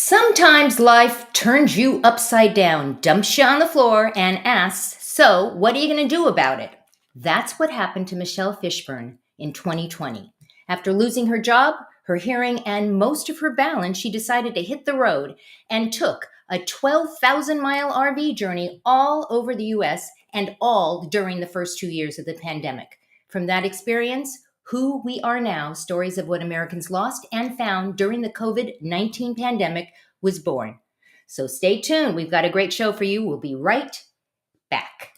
Sometimes life turns you upside down, dumps you on the floor, and asks, "So, what are you going to do about it?" That's what happened to Michelle Fishburne in 2020. After losing her job, her hearing, and most of her balance, she decided to hit the road and took a 12,000-mile RV journey all over the US and all during the first 2 years of the pandemic. From that experience, Who We Are Now, Stories of What Americans Lost and Found During the COVID-19 Pandemic was born. So stay tuned. We've got a great show for you. We'll be right back.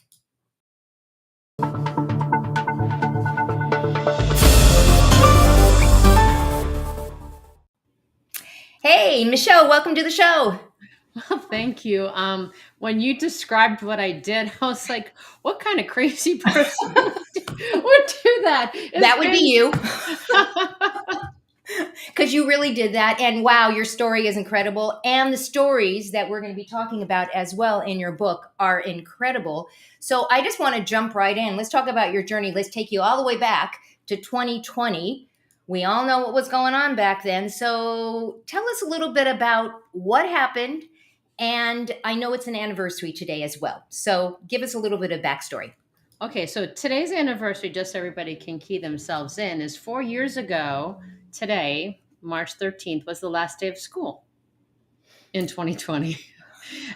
Hey, Michelle, welcome to the show. Well, thank you. When you described what I did, I was like, what kind of crazy person would do that? That would be you. Because you really did that. And wow, your story is incredible. And the stories that we're going to be talking about as well in your book are incredible. So I just want to jump right in. Let's talk about your journey. Let's take you all the way back to 2020. We all know what was going on back then. So tell us a little bit about what happened. And I know it's an anniversary today as well. So give us a little bit of backstory. Okay, so today's anniversary, just so everybody can key themselves in, is 4 years ago today, March 13th, was the last day of school in 2020.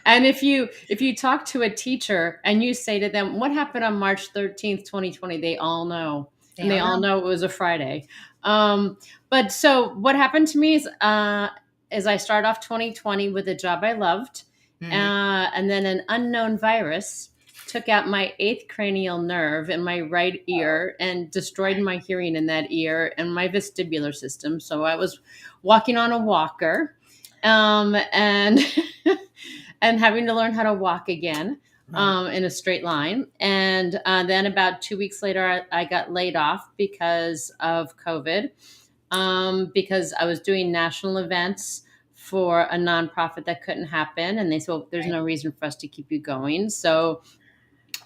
And if you talk to a teacher and you say to them, what happened on March 13th, 2020, they all know. And they all know it was a Friday. But so what happened to me is I started off 2020 with a job I loved. And then an unknown virus took out my 8th cranial nerve in my right ear and destroyed my hearing in that ear and my vestibular system. So I was walking on a walker and and having to learn how to walk again in a straight line. And then about 2 weeks later, I got laid off because of COVID, because I was doing national events for a nonprofit that couldn't happen. And they said, well, there's no reason for us to keep you going. So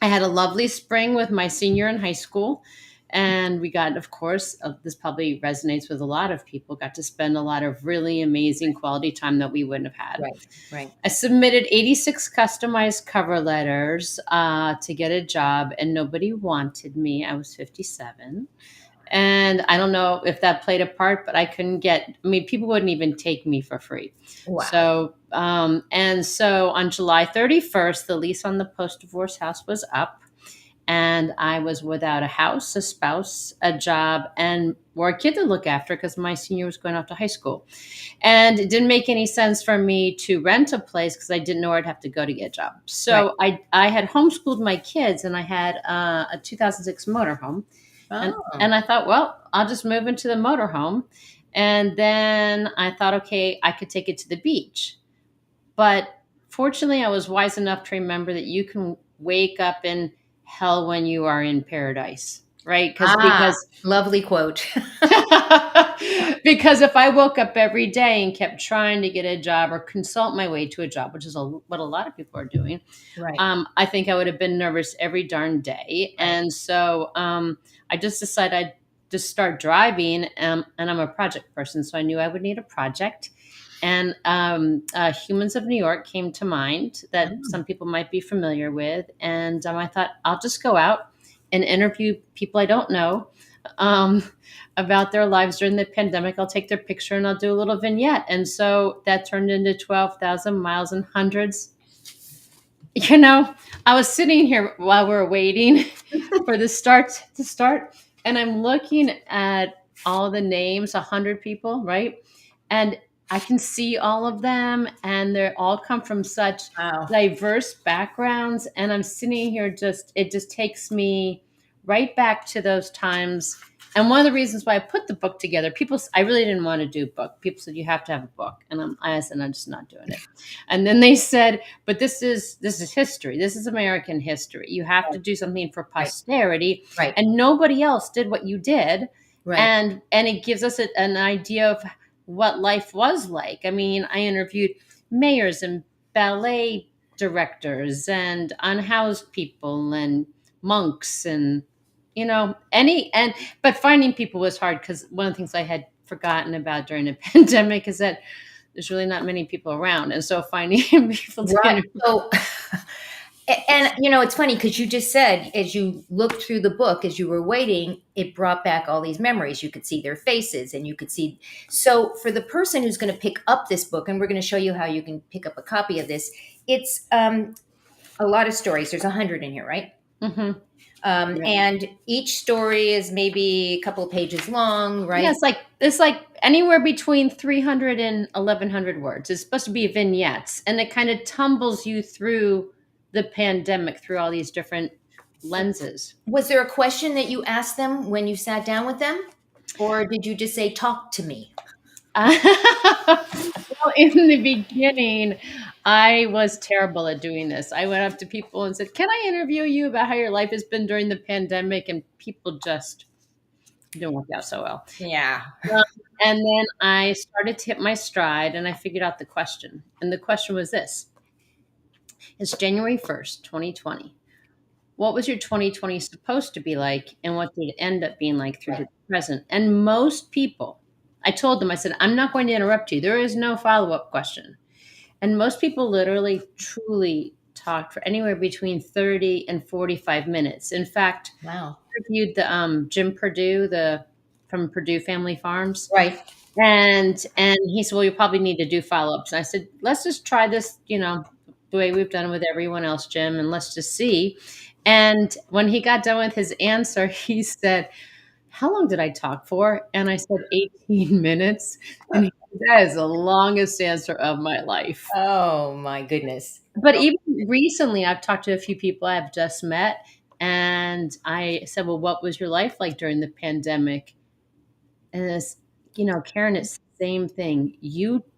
I had a lovely spring with my senior in high school. And we got, of course, this probably resonates with a lot of people, got to spend a lot of really amazing quality time that we wouldn't have had. Right. I submitted 86 customized cover letters to get a job, and nobody wanted me. I was 57. And I don't know if that played a part, but people wouldn't even take me for free. Wow. So, so on July 31st, the lease on the post-divorce house was up. And I was without a house, a spouse, a job, and a kid to look after because my senior was going off to high school. And it didn't make any sense for me to rent a place because I didn't know where I'd have to go to get a job. So I had homeschooled my kids, and I had a 2006 motorhome. And I thought, well, I'll just move into the motorhome. And then I thought, okay, I could take it to the beach. But fortunately, I was wise enough to remember that you can wake up in hell when you are in paradise, right? Because lovely quote. Because if I woke up every day and kept trying to get a job or consult my way to a job, which is what a lot of people are doing, I think I would have been nervous every darn day. And so I just decided I'd just start driving, and I'm a project person, so I knew I would need a project. And Humans of New York came to mind that some people might be familiar with. And I thought, I'll just go out and interview people I don't know about their lives during the pandemic. I'll take their picture and I'll do a little vignette. And so that turned into 12,000 miles and hundreds. You know, I was sitting here while we were waiting for the start to start. And I'm looking at all the names, 100 people, right? And I can see all of them, and they all come from such diverse backgrounds. And I'm sitting here it just takes me right back to those times. And one of the reasons why I put the book together, I really didn't want to do a book. People said, you have to have a book. And I said, I'm just not doing it. And then they said, but this is history. This is American history. You have to do something for posterity. Right. And nobody else did what you did. Right. And it gives us an idea of what life was like. I mean, I interviewed mayors and ballet directors and unhoused people and monks and, but finding people was hard because one of the things I had forgotten about during the pandemic is that there's really not many people around. And so finding people to Right. interview. So, and it's funny because you just said, as you looked through the book, as you were waiting, it brought back all these memories. You could see their faces and you could see. So, for the person who's going to pick up this book, and we're going to show you how you can pick up a copy of this, it's a lot of stories. There's 100 in here, right? Mm-hmm. And each story is maybe a couple of pages long, right? Yeah, it's like anywhere between 300 and 1100 words. It's supposed to be vignettes, and it kind of tumbles you through the pandemic through all these different lenses. Was there a question that you asked them when you sat down with them? Or did you just say, talk to me? Well, in the beginning, I was terrible at doing this. I went up to people and said, "Can I interview you about how your life has been during the pandemic?" And people just didn't work out so well. Yeah. And then I started to hit my stride and I figured out the question. And the question was this: It's January 1st, 2020. What was your 2020 supposed to be like? And what did it end up being like through the present? And most people, I told them, I said, I'm not going to interrupt you. There is no follow up question. And most people literally, truly talked for anywhere between 30 and 45 minutes. In fact, Wow. I interviewed the Jim Purdue, from Purdue Family Farms. Right. And he said, well, you probably need to do follow-ups. And I said, let's just try this, the way we've done it with everyone else, Jim, and let's just see. And when he got done with his answer, he said, how long did I talk for? And I said, 18 minutes. And he said, that is the longest answer of my life. Oh, my goodness. But even recently, I've talked to a few people I've just met. And I said, well, what was your life like during the pandemic? And it's, Karen, it's the same thing.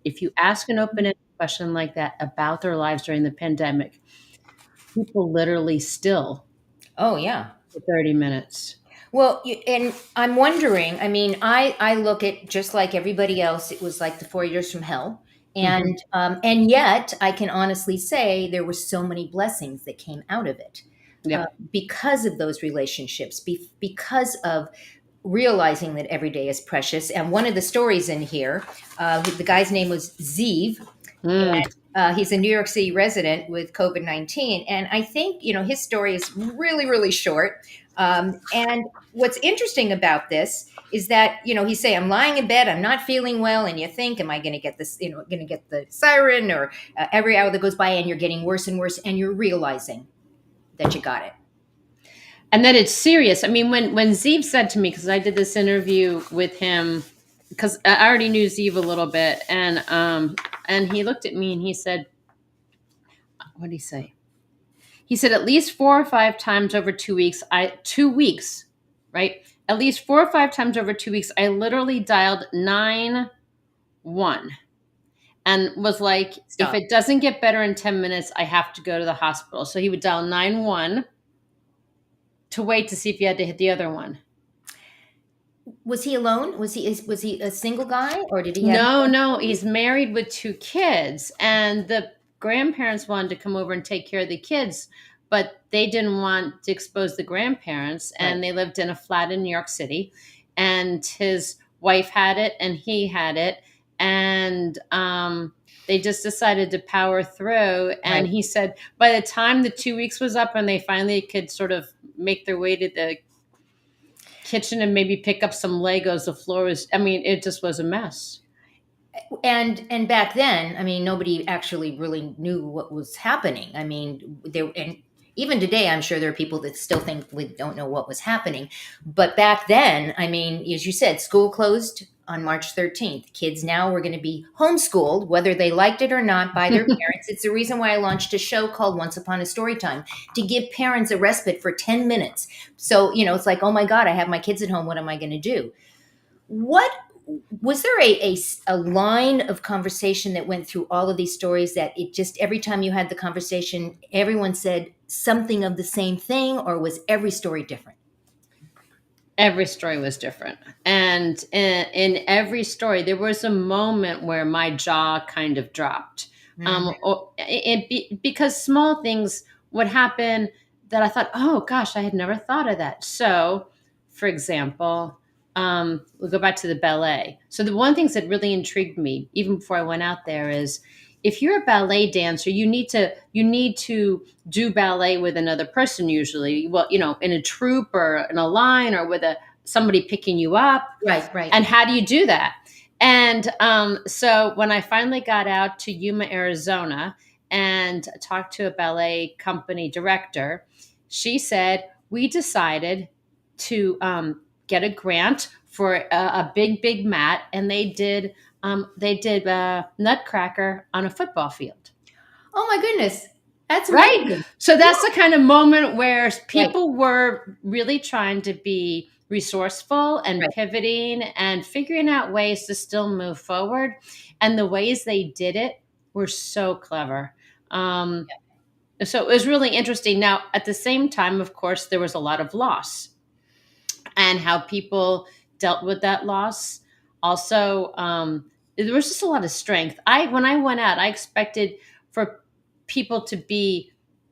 If you ask an open-ended question like that about their lives during the pandemic, people literally still. Oh, yeah. For 30 minutes. Well, and I'm wondering, I mean, I look at just like everybody else, it was like the 4 years from hell. And yet I can honestly say there were so many blessings that came out of it. Yep. Because of those relationships, because of realizing that every day is precious. And one of the stories in here, the guy's name was Zeev. And, he's a New York City resident with COVID-19. And I think, his story is really, really short. And what's interesting about this is that, he's saying, I'm lying in bed, I'm not feeling well. And you think, am I going to get this, going to get the siren, or every hour that goes by and you're getting worse and worse and you're realizing that you got it. And that it's serious. I mean, when Zeev said to me, because I did this interview with him, because I already knew Zeev a little bit, and he looked at me and he said, what did he say? He said, at least 4 or 5 times over 2 weeks, 2 weeks, right? At least 4 or 5 times over 2 weeks, I literally dialed 911 and was like, Stop. If it doesn't get better in 10 minutes, I have to go to the hospital. So he would dial 911 to wait to see if he had to hit the other one. Was he alone? Was he a single guy, or did he have No, he's married with 2 kids, and the grandparents wanted to come over and take care of the kids, but they didn't want to expose the grandparents. And Right. They lived in a flat in New York City, and his wife had it and he had it. And they just decided to power through. And Right. He said, by the time the 2 weeks was up and they finally could sort of make their way to the kitchen and maybe pick up some Legos, the floor was, it just was a mess. And back then, nobody actually really knew what was happening. And even today, I'm sure there are people that still think we don't know what was happening. But back then, as you said, school closed on March 13th. Kids now were going to be homeschooled, whether they liked it or not, by their parents. It's the reason why I launched a show called Once Upon a Storytime, to give parents a respite for 10 minutes. So, it's like, oh my God, I have my kids at home. What am I going to do? Was there a line of conversation that went through all of these stories that it just, every time you had the conversation, everyone said something of the same thing, or was every story different? Every story was different. And in every story, there was a moment where my jaw kind of dropped. Because small things would happen that I thought, oh gosh, I had never thought of that. So, for example, we'll go back to the ballet. So the one things that really intrigued me, even before I went out there, is if you're a ballet dancer, you need to do ballet with another person usually. Well, in a troupe or in a line or with somebody picking you up. Right, right. And how do you do that? And so when I finally got out to Yuma, Arizona, and talked to a ballet company director, she said, we decided to get a grant for a big mat, and they did Nutcracker on a football field. Oh my goodness. That's Right. amazing. So that's the kind of moment where Right, people were really trying to be resourceful and right. pivoting and figuring out ways to still move forward. And the ways they did it were so clever. So it was really interesting. Now, at the same time, of course, there was a lot of loss and how people dealt with that loss. Also, there was just a lot of strength. When I went out, I expected for people to be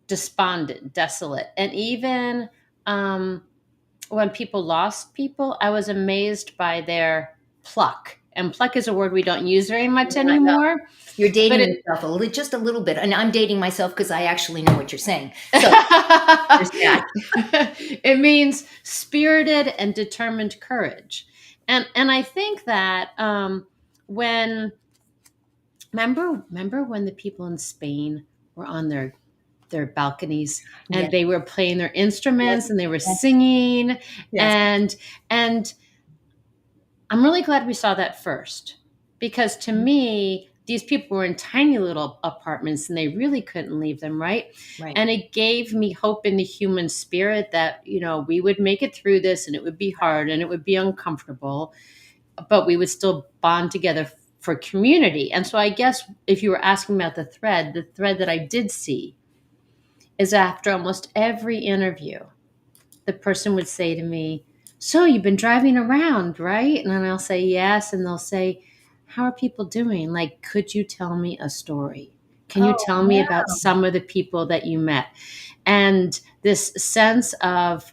despondent, desolate, and even when people lost people, I was amazed by their pluck. And pluck is a word we don't use very much Yeah, I know. anymore. You're But dating it, yourself just a little bit, and I'm dating myself because I actually know what you're saying. So there's that. it means spirited and determined courage. And I think that when remember when the people in Spain were on their balconies and Yes, they were playing their yes, instruments and they were yes, singing, yes. and I'm really glad we saw that first, because to me, these people were in tiny little apartments and they really couldn't leave them, right? Right. And it gave me hope in the human spirit that, we would make it through this, and it would be hard and it would be uncomfortable, but we would still bond together for community. And so I guess if you were asking about the thread that I did see is after almost every interview, the person would say to me, so you've been driving around, right? And then I'll say, yes. And they'll say, how are people doing? Like, could you tell me a story? Can you Oh, tell me about wow. some of the people that you met? And this sense of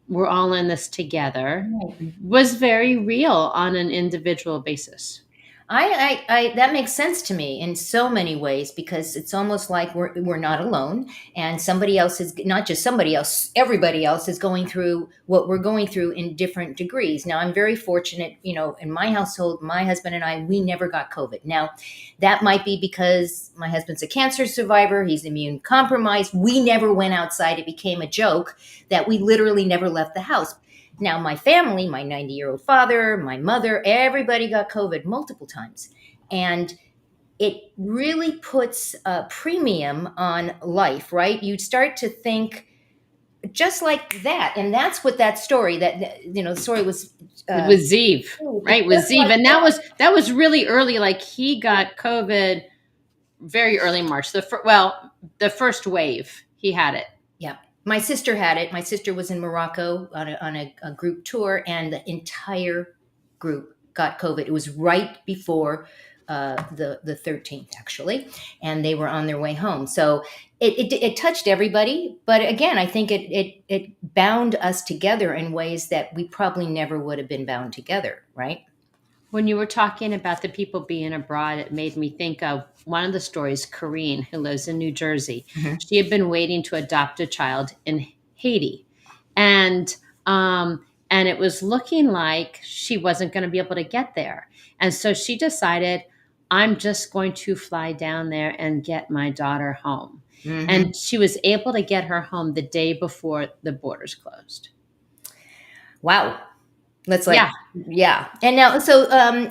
we're all in this together Right. was very real on an individual basis. That makes sense to me in so many ways because it's almost like we're not alone, and somebody else is not just somebody else, everybody else is going through what we're going through in different degrees. Now, I'm very fortunate, in my household, my husband and I, we never got COVID. Now, that might be because my husband's a cancer survivor, he's immune compromised. We never went outside. It became a joke that we literally never left the house. Now, my family, my 90-year-old father, my mother, everybody got COVID multiple times. And it really puts a premium on life, right? You start to think just like that. And that's what that story, the story was. It was Zeev, right? With Just Zeev. like And that. that was really early. Like he got COVID very early March. The first wave, he had it. Yeah. My sister had it. My sister was in Morocco on a group tour, and the entire group got COVID. It was right before the 13th, actually, and they were on their way home. So it touched everybody. But again, I think it bound us together in ways that we probably never would have been bound together, right? When you were talking about the people being abroad, it made me think of one of the stories, Corrine, who lives in New Jersey. Mhm. She had been waiting to adopt a child in Haiti. And and it was looking like she wasn't going to be able to get there. And so she decided, I'm just going to fly down there and get my daughter home. Mhm. And she was able to get her home the day before the borders closed. Wow. That's like, Yeah. yeah. And now, so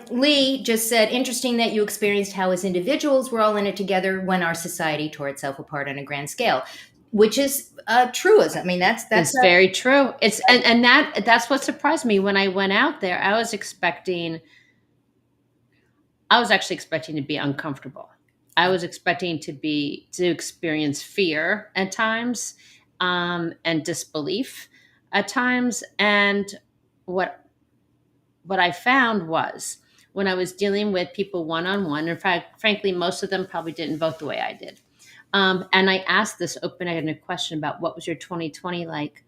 Lee just said, interesting that you experienced how, as individuals, we're all in it together when our society tore itself apart on a grand scale, which is truism. I mean, that's It's very true. And that's what surprised me when I went out there. I was actually expecting to be uncomfortable. I was expecting to experience fear at times, and disbelief at times. And what I found was when I was dealing with people one on one. In fact, frankly, most of them probably didn't vote the way I did. And I asked this open-ended question about what was your 2020 like.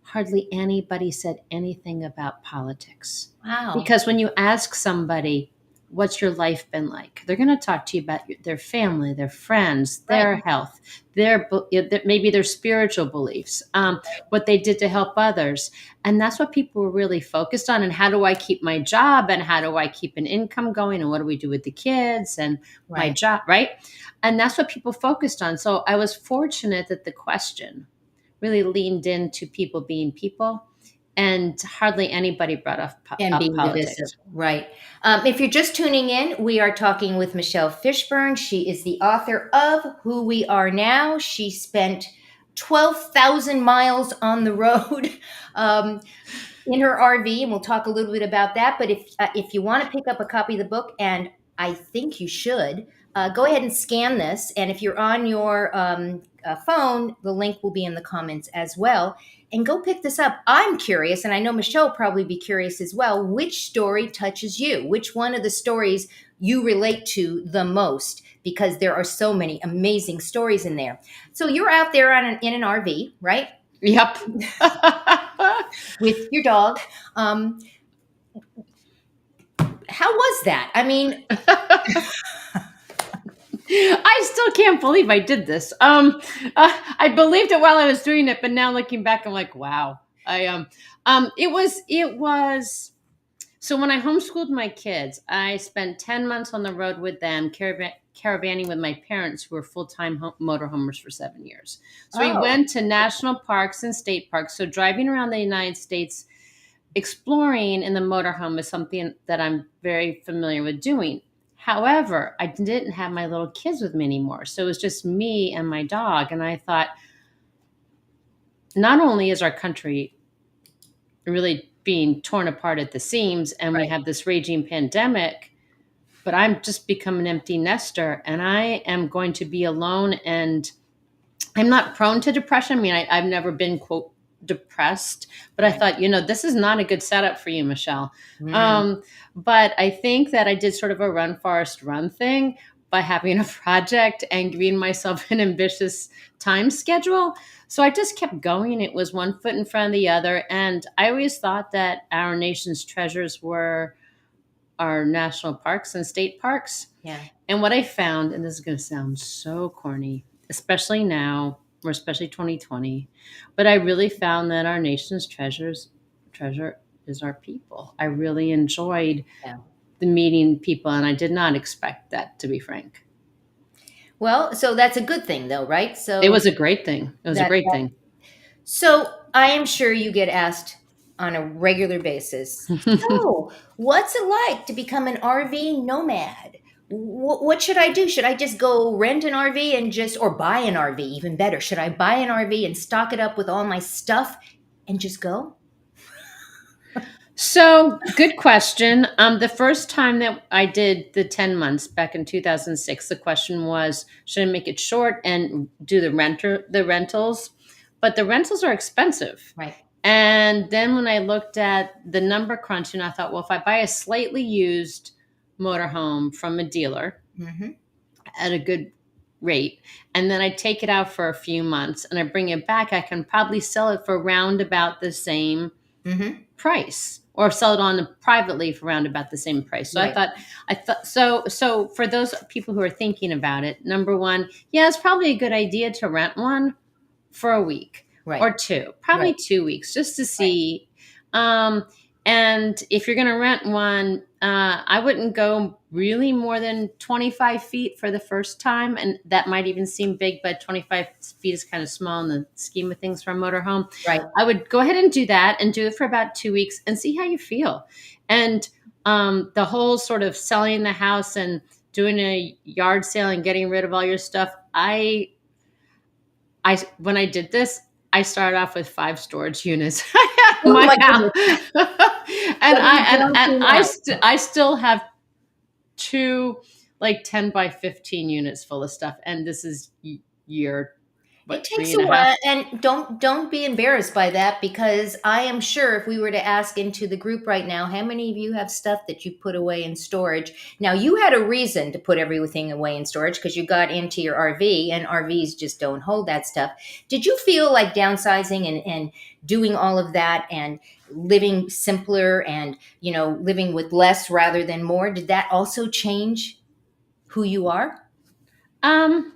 hardly anybody said anything about politics. Wow. Because when you ask somebody, what's your life been like? They're going to talk to you about their family, their friends, their health, maybe their spiritual beliefs, what they did to help others. And that's what people were really focused on. And how do I keep my job? And how do I keep an income going? And what do we do with the kids and my job? Right. And that's what people focused on. So I was fortunate that the question really leaned into people being people, and hardly anybody brought up being politics. divisive. Right. If you're just tuning in, we are talking with Michelle Fishburne. She is the author of Who We Are Now. She spent 12,000 miles on the road in her RV, and we'll talk a little bit about that. But if you want to pick up a copy of the book, and I think you should, go ahead and scan this. And if you're on your phone, the link will be in the comments as well. And go pick this up. I'm curious, and I know Michelle will probably be curious as well, which story touches you? Which one of the stories you relate to the most? Because there are so many amazing stories in there. So you're out there in an RV, right? Yep. With your dog. How was that? I mean... I still can't believe I did this. I believed it while I was doing it, but now looking back, I'm like, wow. It was. So when I homeschooled my kids, I spent 10 months on the road with them, caravanning with my parents, who were full-time motorhomers for 7 years. So we went to national parks and state parks. So driving around the United States, exploring in the motorhome is something that I'm very familiar with doing. However, I didn't have my little kids with me anymore. So it was just me and my dog. And I thought, not only is our country really being torn apart at the seams, and we have this raging pandemic, but I'm just become an empty nester, and I am going to be alone. And I'm not prone to depression. I mean, I've never been, quote, depressed, but I thought, this is not a good setup for you, Michelle. But I think that I did sort of a run, Forrest, run thing by having a project and giving myself an ambitious time schedule. So I just kept going. It was one foot in front of the other. And I always thought that our nation's treasures were our national parks and state parks. Yeah. And what I found, and this is going to sound so corny, especially now, or especially 2020, but I really found that our nation's treasure is our people. I really enjoyed the meeting people, and I did not expect that, to be frank. Well, so that's a good thing, though, right? So it was a great thing. It was a great thing. So I am sure you get asked on a regular basis, so what's it like to become an RV nomad? What should I do? Should I just go rent an RV and or buy an RV? Even better, should I buy an RV and stock it up with all my stuff and just go? So, good question. The first time that I did the 10 months back in 2006, the question was, should I make it short and do the rentals? But the rentals are expensive. Right. And then when I looked at the number crunching, I thought, well, if I buy a slightly used motorhome from a dealer at a good rate, and then I take it out for a few months and I bring it back, I can probably sell it for around about the same price, or sell it on privately for around about the same price. So I thought so for those people who are thinking about it, number one, it's probably a good idea to rent one for a week or two, probably 2 weeks, just to see. And if you're going to rent one, I wouldn't go really more than 25 feet for the first time. And that might even seem big, but 25 feet is kind of small in the scheme of things for a motorhome. Right. I would go ahead and do that, and do it for about 2 weeks and see how you feel. And the whole sort of selling the house and doing a yard sale and getting rid of all your stuff, when I did this, I started off with 5 storage units. My house. And I still have 2 like 10 by 15 units full of stuff. And this is year It what, takes three a and a while, half? and don't be embarrassed by that, because I am sure if we were to ask into the group right now, how many of you have stuff that you put away in storage? Now, you had a reason to put everything away in storage because you got into your RV, and RVs just don't hold that stuff. Did you feel like downsizing and doing all of that and living simpler and, living with less rather than more, did that also change who you are? Um,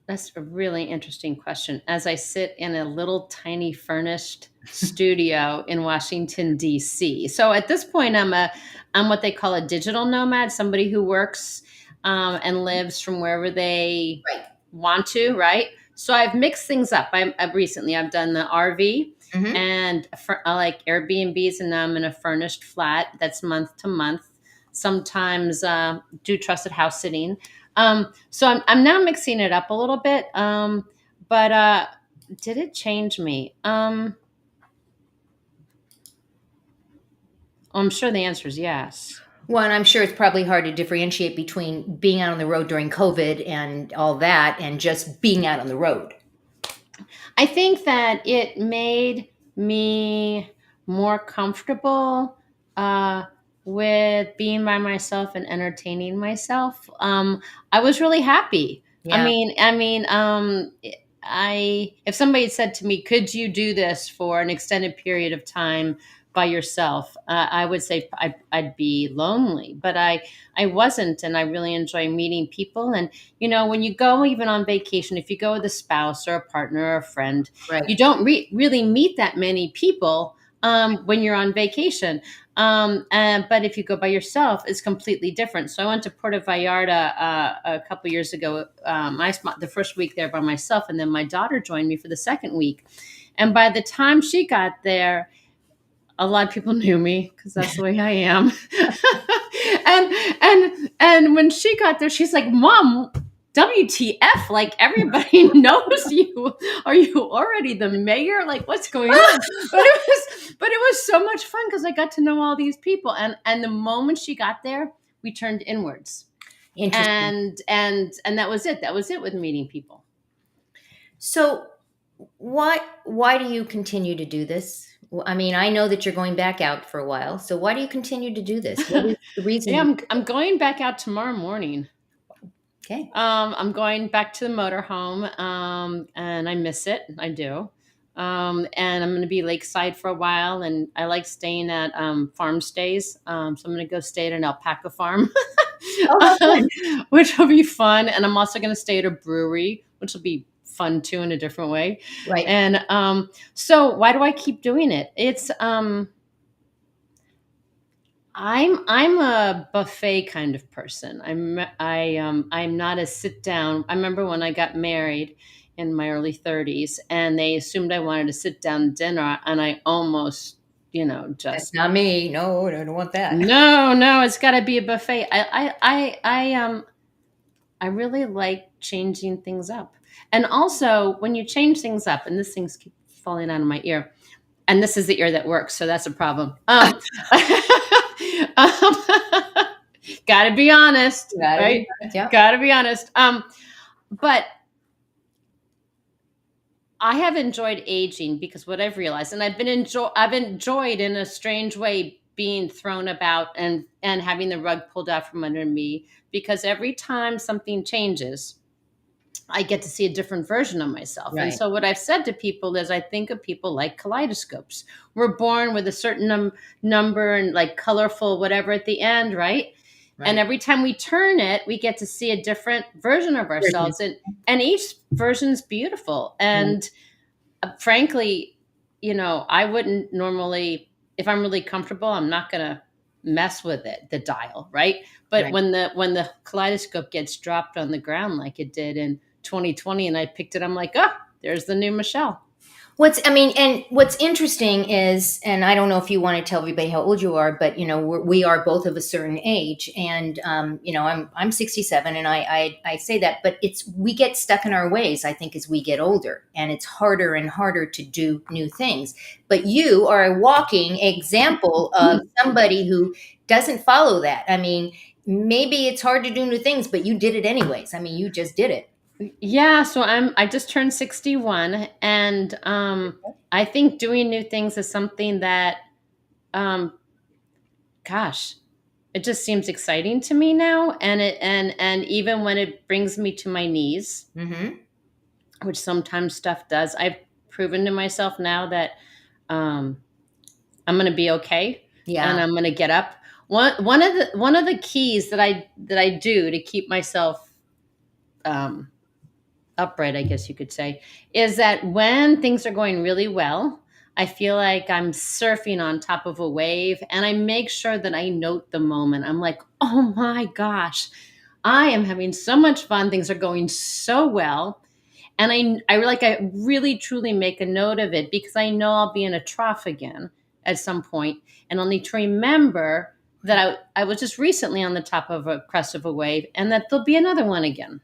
That's a really interesting question. As I sit in a little tiny furnished studio in Washington D.C. So at this point, I'm what they call a digital nomad, somebody who works and lives from wherever they Right. want to, right? So I've mixed things up. I've done the RV Mm-hmm. and I like Airbnbs, and now I'm in a furnished flat that's month to month. Sometimes do trusted house sitting. So I'm now mixing it up a little bit. But did it change me? I'm sure the answer is yes. Well, and I'm sure it's probably hard to differentiate between being out on the road during COVID and all that and just being out on the road. I think that it made me more comfortable uh, with being by myself and entertaining myself. I was really happy. Yeah, I if somebody had said to me, "Could you do this for an extended period of time by yourself?" I would say I'd be lonely, but I wasn't, and I really enjoy meeting people. And when you go even on vacation, if you go with a spouse or a partner or a friend, right. you don't really meet that many people when you're on vacation. But if you go by yourself, it's completely different. So I went to Puerto Vallarta a couple years ago. I spent the first week there by myself, and then my daughter joined me for the second week. And by the time she got there, a lot of people knew me because that's the way I am. and when she got there, she's like, "Mom, WTF? Like everybody knows you. Are you already the mayor? Like what's going on?" But it was so much fun because I got to know all these people. And the moment she got there, we turned inwards. Interesting. And that was it. That was it with meeting people. So, why do you continue to do this? Well, I mean, I know that you're going back out for a while. So, why do you continue to do this? What is the reason Yeah, you I'm going back out tomorrow morning. Okay. I'm going back to the motorhome, and I miss it. I do. And I'm going to be lakeside for a while, and I like staying at farm stays. So I'm going to go stay at an alpaca farm, Oh, how fun. which will be fun. And I'm also going to stay at a brewery, which will be fun too in a different way. Right. And so why do I keep doing it? It's I'm a buffet kind of person. I'm not a sit down. I remember when I got married in my early 30s, and they assumed I wanted to sit down dinner, and I almost, That's just not me. No, I don't want that. no, it's got to be a buffet. I really like changing things up, and also when you change things up, and this things keep falling out of my ear, and this is the ear that works, so that's a problem. Um, gotta be honest, Gotta be right? honest. Yeah. Gotta be honest. But I have enjoyed aging because what I've realized, and I've enjoyed in a strange way being thrown about and having the rug pulled out from under me, because every time something changes, I get to see a different version of myself. And Right. so, what I've said to people is, I think of people like kaleidoscopes. We're born with a certain number and like colorful whatever at the end, right? And Right. every time we turn it, we get to see a different version of Version. ourselves. And each version's beautiful. Right. And frankly, I wouldn't normally, if I'm really comfortable, I'm not going to mess with it, the dial, right? But Right. when the kaleidoscope gets dropped on the ground like it did in 2020, and I picked it, I'm like, oh, there's the new Michelle. What's interesting is, and I don't know if you want to tell everybody how old you are, but we are both of a certain age, and I'm 67, and I say that, but we get stuck in our ways. I think as we get older, and it's harder and harder to do new things. But you are a walking example of somebody who doesn't follow that. I mean, maybe it's hard to do new things, but you did it anyways. I mean, you just did it. Yeah, so I just turned 61, and I think doing new things is something that um gosh, it just seems exciting to me now, and and even when it brings me to my knees, Mm-hmm. which sometimes stuff does, I've proven to myself now that um I'm going to be okay, and Yeah. I'm going to get up. One of the keys that I do to keep myself um upright, I guess you could say, is that when things are going really well, I feel like I'm surfing on top of a wave, and I make sure that I note the moment. I'm like, oh my gosh, I am having so much fun. Things are going so well. And I really truly make a note of it, because I know I'll be in a trough again at some point, and I'll need to remember that I was just recently on the top of a crest of a wave, and that there'll be another one again.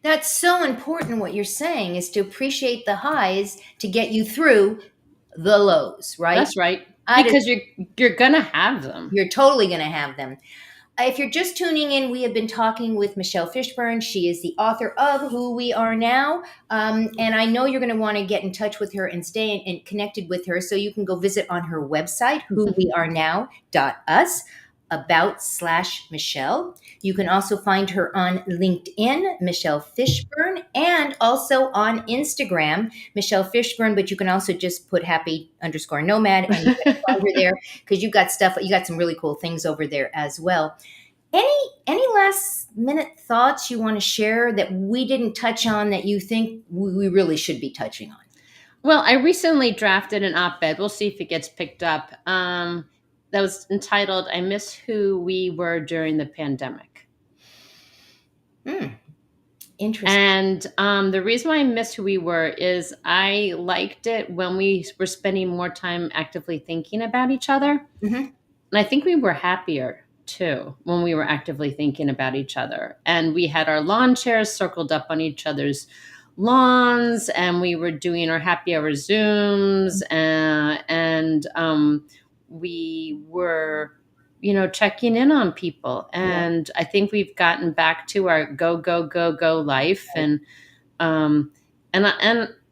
That's so important. What you're saying is to appreciate the highs to get you through the lows, right? That's right. I just, Because you're gonna have them. you're totally going to have them. If you're just tuning in, we have been talking with Michelle Fishburne. She is the author of Who We Are Now. And I know you're going to want to get in touch with her and stay connected with her. So you can go visit on her website, whowearenow.us, about/Michelle. You can also find her on LinkedIn, Michelle Fishburne, and also on Instagram, Michelle Fishburne. But you can also just put happy_nomad and you can find her there, because you got stuff, you got some really cool things over there as well. Any last minute thoughts you want to share that we didn't touch on that you think we really should be touching on? Well, I recently drafted an op-ed. We'll see if it gets picked up. That was entitled "I Miss Who We Were During the Pandemic." Interesting. And the reason why I miss who we were is I liked it when we were spending more time actively thinking about each other. Mm-hmm. And I think we were happier too when we were actively thinking about each other. And we had our lawn chairs circled up on each other's lawns, and we were doing our happy hour Zooms, and we were, checking in on people. Yeah. And I think we've gotten back to our go, go, go, go life. Um, and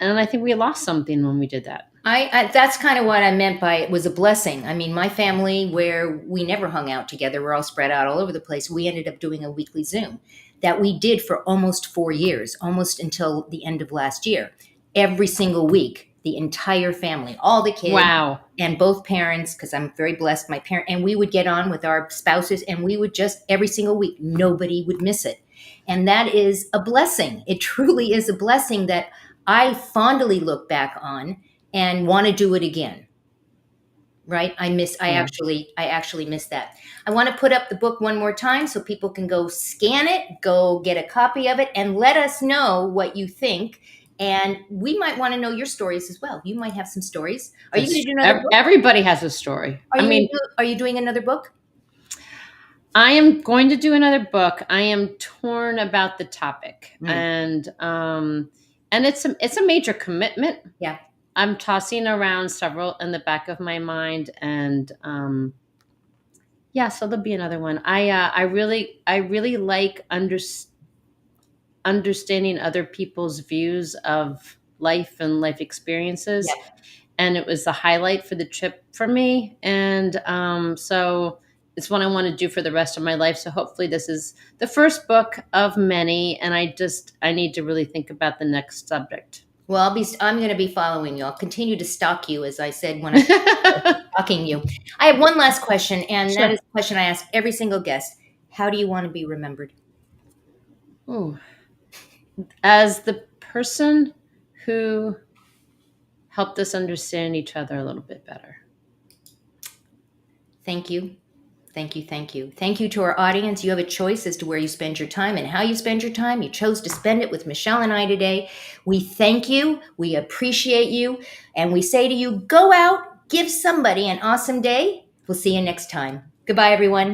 I think we lost something when we did that. I that's kind of what I meant by it was a blessing. I mean, my family, where we never hung out together, we're all spread out all over the place. We ended up doing a weekly Zoom that we did for almost 4 years, almost until the end of last year. Every single week, the entire family, all the kids Wow. and both parents, because I'm very blessed, my parent, and we would get on with our spouses, and we would just every single week, nobody would miss it. And that is a blessing. It truly is a blessing that I fondly look back on and want to do it again. Right? Yeah. I actually miss that. I want to put up the book one more time so people can go scan it, go get a copy of it, and let us know what you think. And we might want to know your stories as well. You might have some stories. Are you going to do another book? Everybody has a story. Are you doing another book? I am going to do another book. I am torn about the topic, and it's a major commitment. Yeah. I'm tossing around several in the back of my mind, and yeah, so there'll be another one. I really like understanding other people's views of life and life experiences, Yeah. and it was the highlight for the trip for me. And so it's what I want to do for the rest of my life. So hopefully this is the first book of many, and I need to really think about the next subject. Well, I'm going to be following you. I'll continue to stalk you, as I said when I was stalking you. I have one last question, and Sure. that is a question I ask every single guest. How do you want to be remembered? Ooh. As the person who helped us understand each other a little bit better. Thank you. Thank you. Thank you. Thank you to our audience. You have a choice as to where you spend your time and how you spend your time. You chose to spend it with Michelle and I today. We thank you. We appreciate you. And we say to you, go out, give somebody an awesome day. We'll see you next time. Goodbye, everyone.